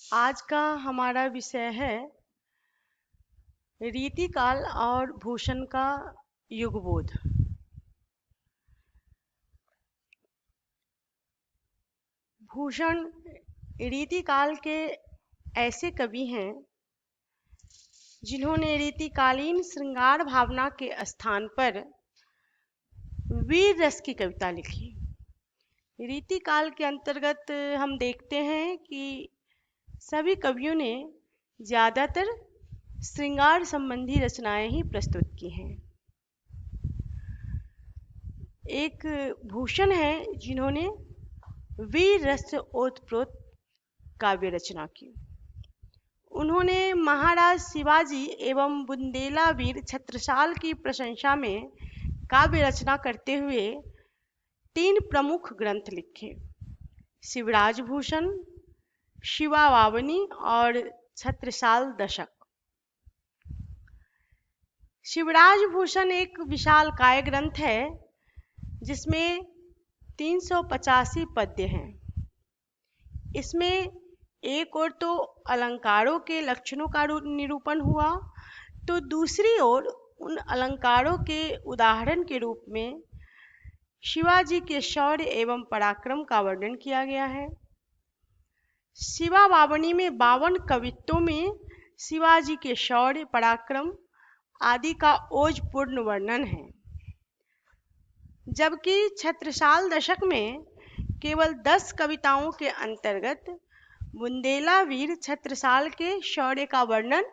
आज का हमारा विषय है रीतिकाल और भूषण का युगबोध। भूषण रीतिकाल के ऐसे कवि हैं जिन्होंने रीतिकालीन श्रृंगार भावना के स्थान पर वीर रस की कविता लिखी। रीतिकाल के अंतर्गत हम देखते हैं कि सभी कवियों ने ज़्यादातर श्रृंगार संबंधी रचनाएं ही प्रस्तुत की हैं। एक भूषण है जिन्होंने वीर रस ओतप्रोत काव्य रचना की। उन्होंने महाराज शिवाजी एवं बुंदेला वीर छत्रसाल की प्रशंसा में काव्य रचना करते हुए 3 प्रमुख ग्रंथ लिखे: शिवराज भूषण, शिवावावनी और छत्रसाल दशक। शिवराज भूषण एक विशाल काय ग्रंथ है जिसमें 385 पद्य हैं। इसमें एक ओर तो अलंकारों के लक्षणों का निरूपण हुआ, तो दूसरी ओर उन अलंकारों के उदाहरण के रूप में शिवाजी के शौर्य एवं पराक्रम का वर्णन किया गया है। शिवावावनी में 52 कवित्वों में शिवाजी के शौर्य, पराक्रम आदि का ओजपूर्ण वर्णन है, जबकि छत्रसाल दशक में केवल 10 कविताओं के अंतर्गत बुंदेला वीर छत्रसाल के शौर्य का वर्णन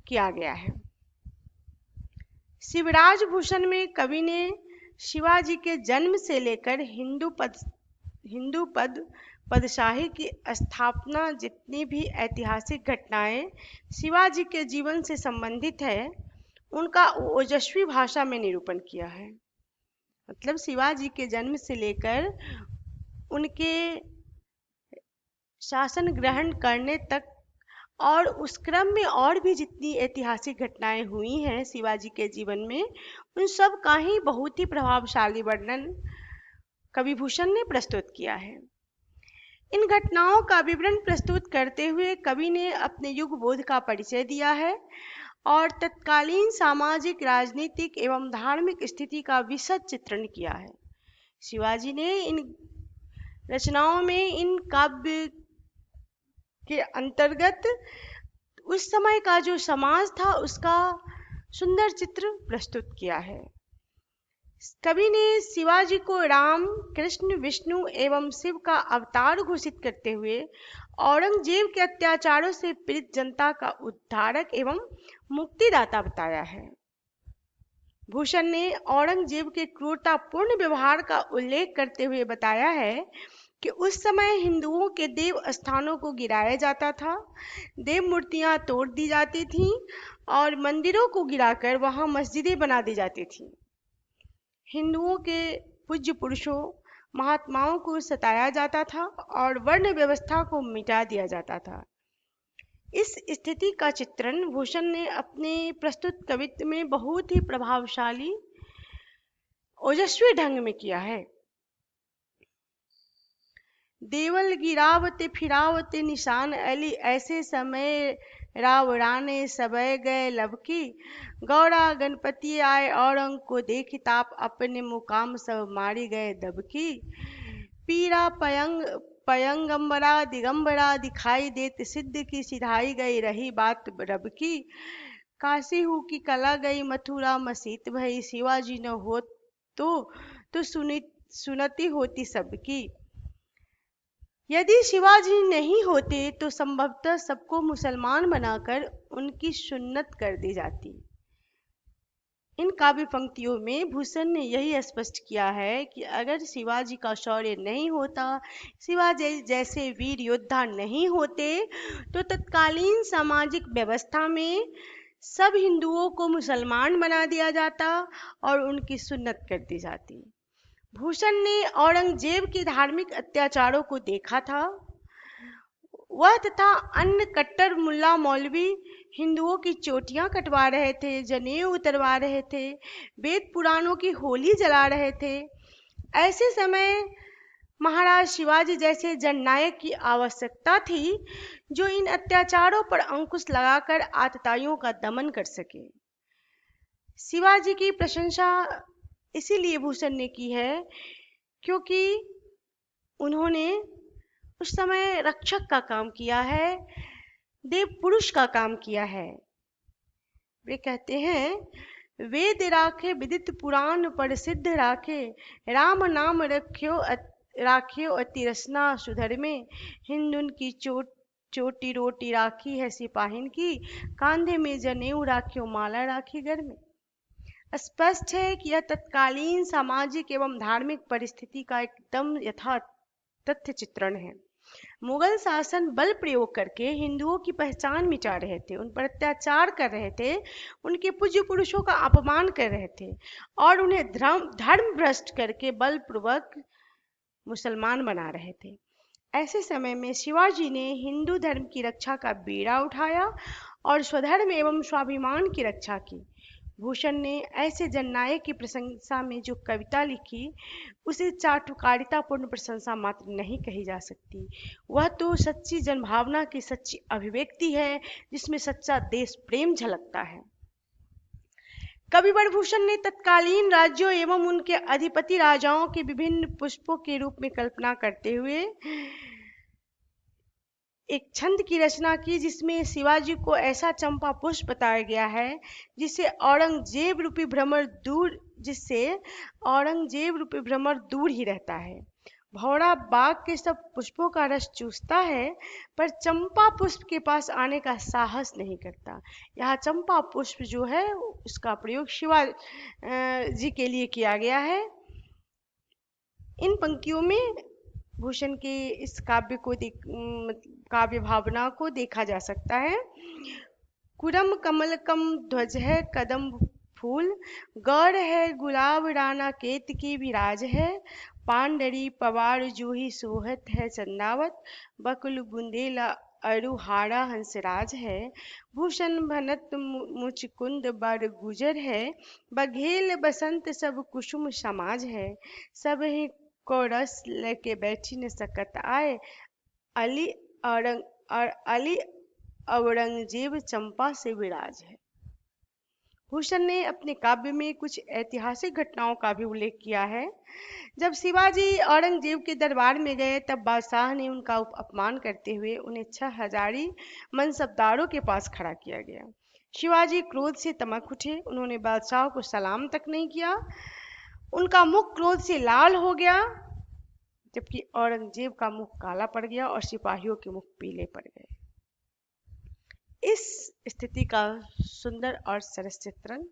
किया गया है। शिवराज भूषण में कवि ने शिवाजी के जन्म से लेकर हिंदू पदशाही की स्थापना जितनी भी ऐतिहासिक घटनाएं शिवाजी के जीवन से संबंधित है, उनका ओजस्वी भाषा में निरूपण किया है। मतलब शिवाजी के जन्म से लेकर उनके शासन ग्रहण करने तक और उस क्रम में और भी जितनी ऐतिहासिक घटनाएं हुई हैं शिवाजी के जीवन में, उन सब का ही बहुत ही प्रभावशाली वर्णन कवि भूषण ने प्रस्तुत किया है। इन घटनाओं का विवरण प्रस्तुत करते हुए कवि ने अपने युग बोध का परिचय दिया है और तत्कालीन सामाजिक, राजनीतिक एवं धार्मिक स्थिति का विशद चित्रण किया है। शिवाजी ने इन रचनाओं में इन काव्य के अंतर्गत उस समय का जो समाज था उसका सुंदर चित्र प्रस्तुत किया है। कवि ने शिवाजी को राम, कृष्ण, विष्णु एवं शिव का अवतार घोषित करते हुए औरंगजेब के अत्याचारों से पीड़ित जनता का उद्धारक एवं मुक्तिदाता बताया है। भूषण ने औरंगजेब के क्रूरतापूर्ण व्यवहार का उल्लेख करते हुए बताया है कि उस समय हिंदुओं के देव स्थानों को गिराया जाता था, देव मूर्तियां तोड़ दी जाती थीं और मंदिरों को गिराकर वहां मस्जिदें बना दी जाती थीं। हिंदुओं के पूज्य पुरुषों, महात्माओं को सताया जाता था और वर्ण व्यवस्था को मिटा दिया जाता था। इस स्थिति का चित्रण भूषण ने अपने प्रस्तुत कवित्व में बहुत ही प्रभावशाली, ओजस्वी ढंग में किया है। देवल गिरावते फिरावते निशान अली, ऐसे समय रावणाने सबय गए लबकी, गौरा गणपति आए औरंग को देखी ताप, अपने मुकाम सब मारी गए दबकी, पीरा पयंगंबरा दिगंबरा दिखाई देत, सिद्ध की सिधाई गई रही बात रब की, काशी हूँ की कला गई मथुरा मसीत भई, शिवाजी न हो तो सुनती होती सबकी। यदि शिवाजी नहीं होते तो संभवतः सबको मुसलमान बनाकर उनकी सुन्नत कर दी जाती। इन काव्य पंक्तियों में भूषण ने यही स्पष्ट किया है कि अगर शिवाजी का शौर्य नहीं होता, शिवाजी जैसे वीर योद्धा नहीं होते, तो तत्कालीन सामाजिक व्यवस्था में सब हिंदुओं को मुसलमान बना दिया जाता और उनकी सुन्नत कर दी जाती। भूषण ने औरंगजेब के धार्मिक अत्याचारों को देखा था। वह तथा अन्य कट्टर मुल्ला मौलवी हिंदुओं की चोटियां कटवा रहे थे, जनेऊ उतरवा रहे थे, वेद पुराणों की होली जला रहे थे। ऐसे समय महाराज शिवाजी जैसे जननायक की आवश्यकता थी जो इन अत्याचारों पर अंकुश लगाकर आतताइयों का दमन कर सके। शिवाजी की प्रशंसा इसीलिए भूषण ने की है क्योंकि उन्होंने उस समय रक्षक का काम किया है, देव पुरुष का काम किया है। वे कहते हैं, वेद राखे विदित पुराण प्रसिद्ध राखे, राम नाम राख्यो अति रसना सुधर में, हिंदुन की चोटी रोटी राखी है सिपाहिन की, कांधे में जनेऊ राख्यो माला राखी घर में। स्पष्ट है कि यह तत्कालीन सामाजिक एवं धार्मिक परिस्थिति का एकदम यथार्थ तथ्य चित्रण है। मुगल शासन बल प्रयोग करके हिंदुओं की पहचान मिटा रहे थे, उन पर अत्याचार कर रहे थे, उनके पूज्य पुरुषों का अपमान कर रहे थे और उन्हें धर्म भ्रष्ट करके बलपूर्वक मुसलमान बना रहे थे। ऐसे समय में शिवाजी ने हिंदू धर्म की रक्षा का बीड़ा उठाया और स्वधर्म एवं स्वाभिमान की रक्षा की। भूषण ने ऐसे जननायक की प्रशंसा में जो कविता लिखी उसे चाटुकारितापूर्ण प्रशंसा मात्र नहीं कही जा सकती। वह तो सच्ची जनभावना की सच्ची अभिव्यक्ति है जिसमें सच्चा देश प्रेम झलकता है। कविवर भूषण ने तत्कालीन राज्यों एवं उनके अधिपति राजाओं के विभिन्न पुष्पों के रूप में कल्पना करते हुए एक छंद की रचना की जिसमें शिवाजी को ऐसा चंपा पुष्प बताया गया है जिससे औरंगजेब रूपी भ्रमर दूर ही रहता है। भौरा बाग के सब पुष्पों का रस चूसता है पर चंपा पुष्प के पास आने का साहस नहीं करता। यह चंपा पुष्प जो है उसका प्रयोग शिवाजी के लिए किया गया है। इन पंक्तियों में भूषण के इस काव्य भावना को देखा जा सकता है। कुरम कमल कम ध्वज है कदम फूल, गौर है गुलाब राना केत की विराज है, पांडरी पवार जूही सोहत है चंदावत, बकुल बुंदेला अरुहारा हंसराज है, भूषण भनत मुचकुंद बर गुजर है, बघेल बसंत सब कुसुम समाज है, सब ही को रस लेके बैठी न सकत आए, अली औरंगजेब चंपा से विराज है। भूषण ने अपने काव्य में कुछ ऐतिहासिक घटनाओं का भी उल्लेख किया है। जब शिवाजी औरंगजेब के दरबार में गए तब बादशाह ने उनका अपमान करते हुए उन्हें 6 हजारी मनसबदारों के पास खड़ा किया गया। शिवाजी क्रोध से तमक उठे, उन्होंने बादशाह को सलाम तक नहीं किया, उनका मुख क्रोध से लाल हो गया जबकि औरंगजेब का मुख काला पड़ गया और सिपाहियों के मुख पीले पड़ गए। इस स्थिति का सुंदर और सरस चित्रण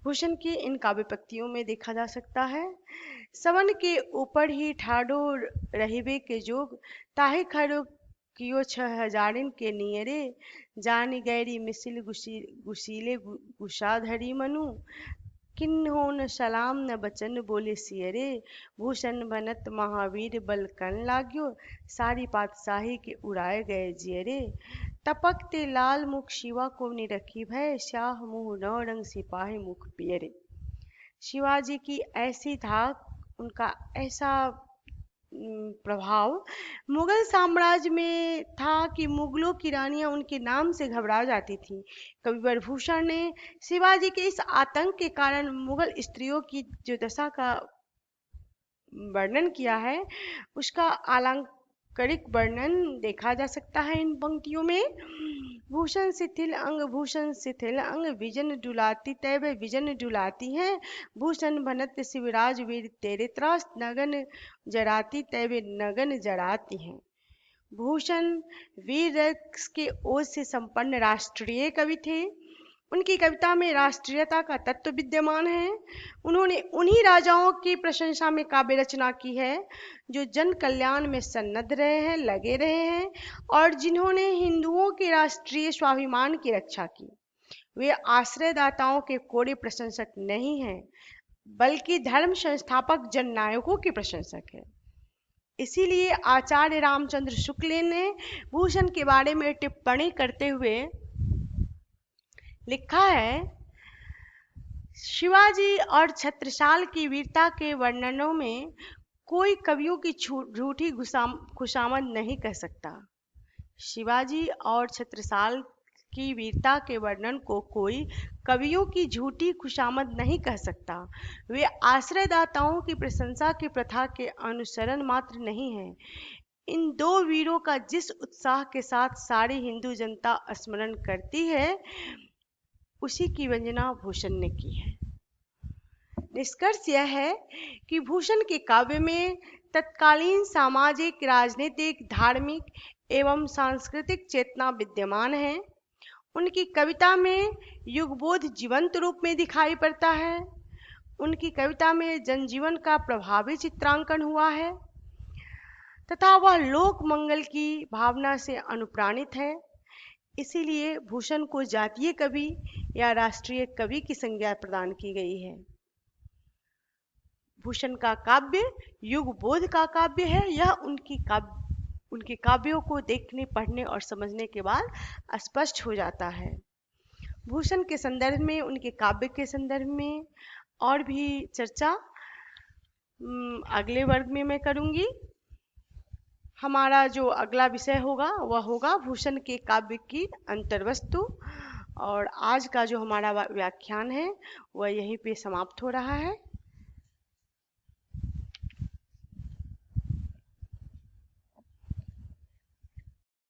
भूषण की इन काव्य पंक्तियों में देखा जा सकता है। सवन के ऊपर ही ठाडो रहिबे के जोग, ताहे खड़ो कियो 6 हजारिन के नियरे, जान गैरी मिसिल गुशीले गुसाधरी मनु, किन्हो न सलाम न बचन बोले सियरे, भूषण बनत महावीर बल कन लाग्यो, सारी पातशाही के उड़ाए गए जियरे, टपकते लाल मुख शिवा को निरखी भय, शाह मुँह 9 रंग सिपाही मुख पियरे। शिवाजी की ऐसी धाक, उनका ऐसा प्रभाव मुगल साम्राज्य में था कि मुगलों की रानियां उनके नाम से घबरा जाती थीं। कविवर भूषण ने शिवाजी के इस आतंक के कारण मुगल स्त्रियों की जो दशा का वर्णन किया है उसका अलंकारिक वर्णन देखा जा सकता है इन पंक्तियों में। भूषण शिथिल अंग विजन डुलाती तैब विजन डुलाती हैं, भूषण भनत शिवराज वीर तेरे त्रास, नगन जराती तैब नगन जराती हैं। भूषण वीर रस के ओज से संपन्न राष्ट्रीय कवि थे। उनकी कविता में राष्ट्रीयता का तत्व विद्यमान है। उन्होंने उन्हीं राजाओं की प्रशंसा में काव्य रचना की है जो जन कल्याण में सन्नद्ध रहे हैं, लगे रहे हैं और जिन्होंने हिंदुओं के राष्ट्रीय स्वाभिमान की रक्षा की। वे आश्रयदाताओं के कोरे प्रशंसक नहीं हैं बल्कि धर्म संस्थापक जननायकों के प्रशंसक हैं। इसीलिए आचार्य रामचंद्र शुक्ल ने भूषण के बारे में टिप्पणी करते हुए लिखा है, शिवाजी और छत्रसाल की वीरता के वर्णनों में कोई कवियों की झूठी खुशामद नहीं कह सकता। शिवाजी और छत्रसाल की वीरता के वर्णन को कोई कवियों की झूठी खुशामद नहीं कह सकता। वे आश्रयदाताओं की प्रशंसा की प्रथा के अनुसरण मात्र नहीं है। इन दो वीरों का जिस उत्साह के साथ सारी हिंदू जनता स्मरण करती है, उसी की वंदना भूषण ने की है। निष्कर्ष यह है कि भूषण के काव्य में तत्कालीन सामाजिक, राजनीतिक, धार्मिक एवं सांस्कृतिक चेतना विद्यमान है। उनकी कविता में युगबोध जीवंत रूप में दिखाई पड़ता है। उनकी कविता में जनजीवन का प्रभावी चित्रांकन हुआ है तथा वह लोक मंगल की भावना से अनुप्राणित है। इसीलिए भूषण को जातीय कवि या राष्ट्रीय कवि की संज्ञा प्रदान की गई है। भूषण का काव्य युगबोध का काव्य है। यह उनके काव्यों को देखने, पढ़ने और समझने के बाद स्पष्ट हो जाता है। भूषण के संदर्भ में, उनके काव्य के संदर्भ में और भी चर्चा अगले वर्ग में मैं करूंगी। हमारा जो अगला विषय होगा वह होगा भूषण के काव्य की अंतर्वस्तु। और आज का जो हमारा व्याख्यान है वह यहीं पे समाप्त हो रहा है।